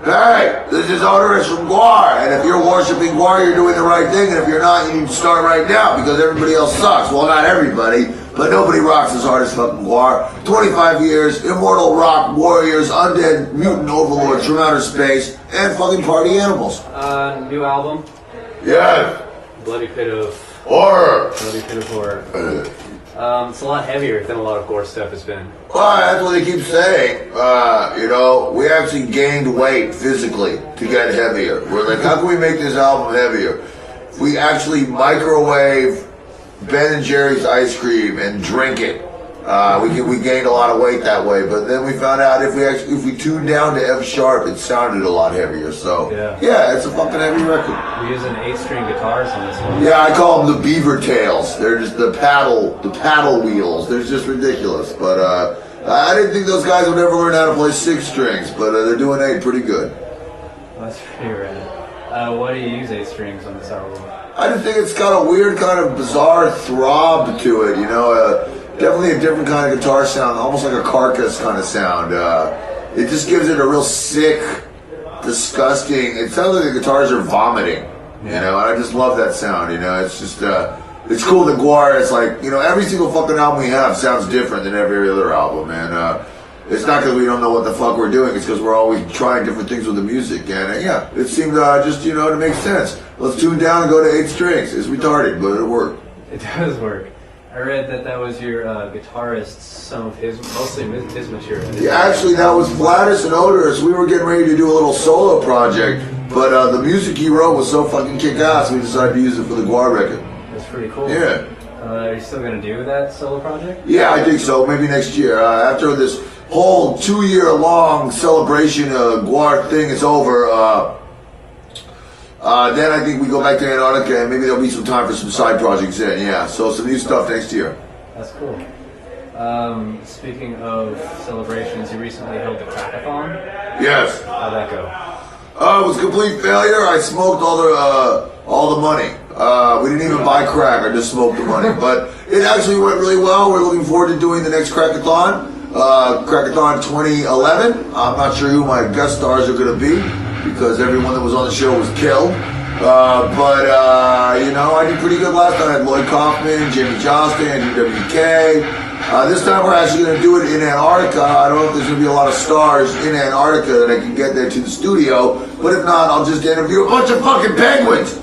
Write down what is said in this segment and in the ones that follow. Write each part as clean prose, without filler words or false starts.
Hey, this is Oderus from GWAR, and if you're worshiping GWAR, you're doing the right thing, and if you're not, you need to start right now, because everybody else sucks. Well, not everybody, but nobody rocks as hard as fucking GWAR. 25 years, immortal rock warriors, undead mutant overlords from outer space, and fucking party animals. New album? Yes. Bloody Pit of Horror. Bloody Pit of Horror. It's a lot heavier than a lot of GWAR stuff has been. Well, that's what they keep saying. You know, we actually gained weight physically to get heavier. We're like, how can we make this album heavier? If we actually microwave Ben & Jerry's ice cream and drink it, we gained a lot of weight that way. But then we found out if we tuned down to F sharp, it sounded a lot heavier. So yeah, it's a fucking heavy record. We're using 8-string guitars on this one. Yeah, I call them the beaver tails. They're just the paddle wheels. They're just ridiculous. But I didn't think those guys would ever learn how to play 6 strings, but they're doing 8 pretty good. That's pretty rad. Why do you use 8 strings on this album? I just think it's got a weird kind of bizarre throb to it, you know. Definitely a different kind of guitar sound, almost like a Carcass kind of sound. It just gives it a real sick, disgusting. It sounds like the guitars are vomiting, you know. And I just love that sound, you know. It's just it's cool that GWAR is like, you know, every single fucking album we have sounds different than every other album, and it's not because we don't know what the fuck we're doing. It's because we're always trying different things with the music, and yeah, it seemed just, you know, to make sense. Let's tune down and go to 8 strings. It's retarded, but it worked. It does work. I read that was your guitarist, some of mostly his material. Yeah, actually, that was Vladis and Oderus. We were getting ready to do a little solo project, but the music he wrote was so fucking kick-ass, we decided to use it for the GWAR record. That's pretty cool. Yeah. Are you still going to do that solo project? Yeah, I think so. Maybe next year. After this whole 2-year-long celebration GWAR thing is over, then I think we go back to Antarctica, and maybe there'll be some time for some side projects then, yeah. So some new stuff next year. That's cool. Speaking of celebrations, you recently held the Crack-a-thon? Yes. How'd that go? It was a complete failure. I smoked all the money. We didn't even buy crack, I just smoked the money. But it actually went really well. We're looking forward to doing the next Crack-a-thon. Crack-a-thon 2011. I'm not sure who my guest stars are going to be, because everyone that was on the show was killed. But you know, I did pretty good last time. I had Lloyd Kaufman, Jamie Johnston, UWK. This time we're actually going to do it in Antarctica. I don't know if there's going to be a lot of stars in Antarctica that I can get there to the studio, but if not, I'll just interview a bunch of fucking penguins.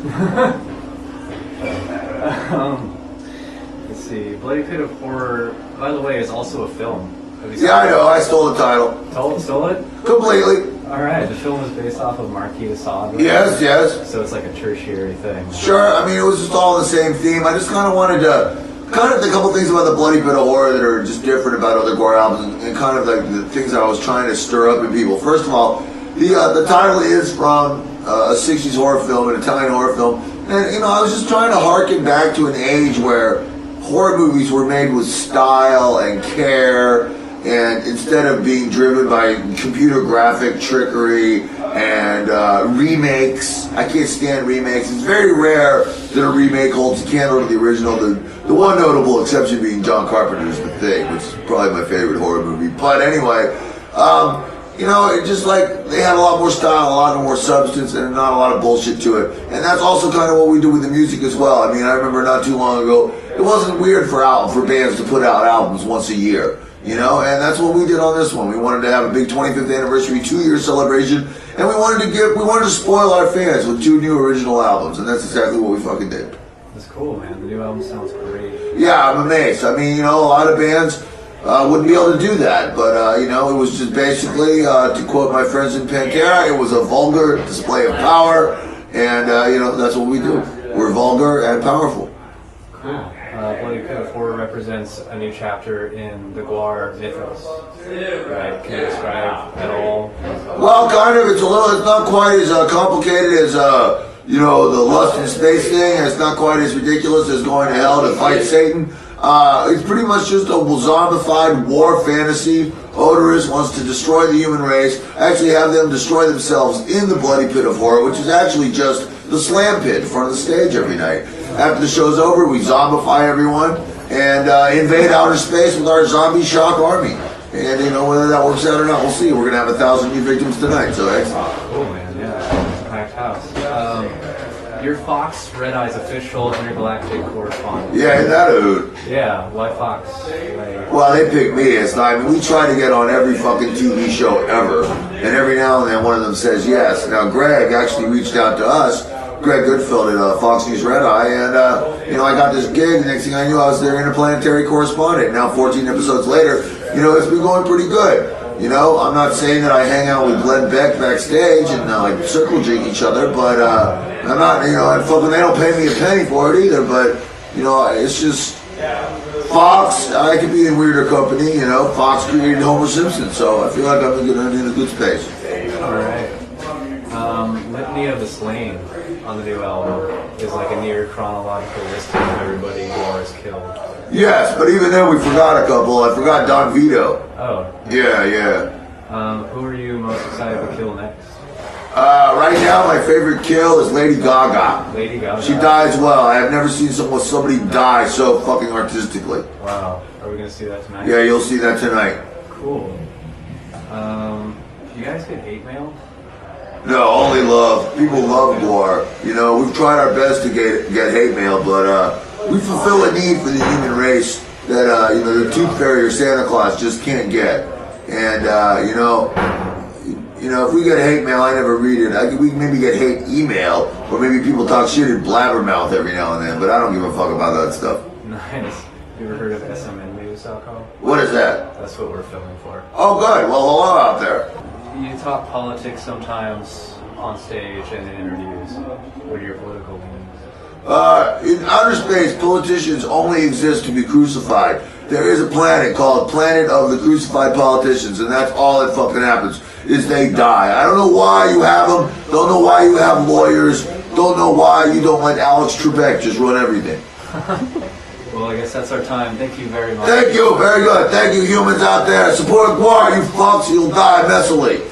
Let's see. Bloody Pit of Horror, by the way, is also a film. Yeah, I know. I stole the title. Stole it? Completely. Alright, the film was based off of Marquis de Sade. Yes, yes. So it's like a tertiary thing. Sure, I mean, it was just all the same theme. I just kind of wanted to, a couple things about the Bloody Pit of Horror that are just different about other GWAR albums, and kind of like the things that I was trying to stir up in people. First of all, the title is from a 60s horror film, an Italian horror film, and, you know, I was just trying to harken back to an age where horror movies were made with style and care, and instead of being driven by computer graphic trickery and remakes. I can't stand remakes. It's very rare that a remake holds a candle to the original. The one notable exception being John Carpenter's The Thing, which is probably my favorite horror movie. But anyway, you know, it just like they had a lot more style, a lot more substance, and not a lot of bullshit to it. And that's also kind of what we do with the music as well. I mean, I remember not too long ago, it wasn't weird for bands to put out albums once a year. You know, and that's what we did on this one. We wanted to have a big 25th anniversary 2-year celebration, and we wanted to spoil our fans with 2 new original albums, and that's exactly what we fucking did. That's cool, man. The new album sounds great. Yeah, I'm amazed. I mean, you know, a lot of bands wouldn't be able to do that, but you know, it was just basically, to quote my friends in Pantera, it was a vulgar display of power, and you know, that's what we do. We're vulgar and powerful. Cool. Bloody Pit of Horror represents a new chapter in the GWAR mythos, right? Can you describe at all? Well, kind of. It's not quite as complicated as, you know, the Lust in Space thing. It's not quite as ridiculous as going to hell to fight Satan. It's pretty much just a zombified war fantasy. Oderus wants to destroy the human race, actually have them destroy themselves in the Bloody Pit of Horror, which is actually just the slam pit in front of the stage every night. After the show's over, we zombify everyone and invade outer space with our zombie shock army. And you know, whether that works out or not, we'll see. We're gonna have 1,000 new victims tonight, so excellent. Cool, man. Yeah, packed house. You're Fox Red Eye's official intergalactic correspondent. Yeah, isn't that a hoot? Yeah, why Fox? Like, Well, they picked me. It's not, I mean, we try to get on every fucking TV show ever, and every now and then one of them says yes. Now, Greg actually reached out to us, Greg Goodfield at Fox News Red Eye, and you know, I got this gig. The next thing I knew, I was their interplanetary correspondent. Now, 14 episodes later, you know, it's been going pretty good. You know, I'm not saying that I hang out with Glenn Beck backstage and like circle jig each other, but I'm not, you know, and fucking they don't pay me a penny for it either. But you know, it's just Fox. I could be in weirder company. You know, Fox created Homer Simpson, so I feel like I'm in a good space. all right. Litany of the Slain on the new album is like a near chronological list of everybody GWAR has killed. Yes, but even then we forgot a couple. I forgot Don Vito. Oh. Yeah. Who are you most excited to kill next? Right now, my favorite kill is Lady Gaga. Lady Gaga. She dies well. I have never seen somebody die so fucking artistically. Wow. Are we gonna see that tonight? Yeah, you'll see that tonight. Cool. You guys get hate mail? No, only love. People love GWAR. You know, we've tried our best to get hate mail, but we fulfill a need for the human race that you know, the tooth fairy or Santa Claus just can't get. And you know, if we get hate mail, I never read it. We maybe get hate email, or maybe people talk shit in blabbermouth every now and then. But I don't give a fuck about that stuff. Nice. You ever heard of SMN News.com? What is that? That's what we're filming for. Oh, good. Well, hello out there. You talk politics sometimes on stage and in interviews. What are your political leanings? In outer space, politicians only exist to be crucified. There is a planet called Planet of the Crucified Politicians, and that's all that fucking happens, is they die. I don't know why you have them, don't know why you have lawyers, don't know why you don't let Alex Trebek just run everything. Well, I guess that's our time. Thank you very much. Thank you, very good. Thank you, humans out there. Support GWAR, you fucks, you'll die messily.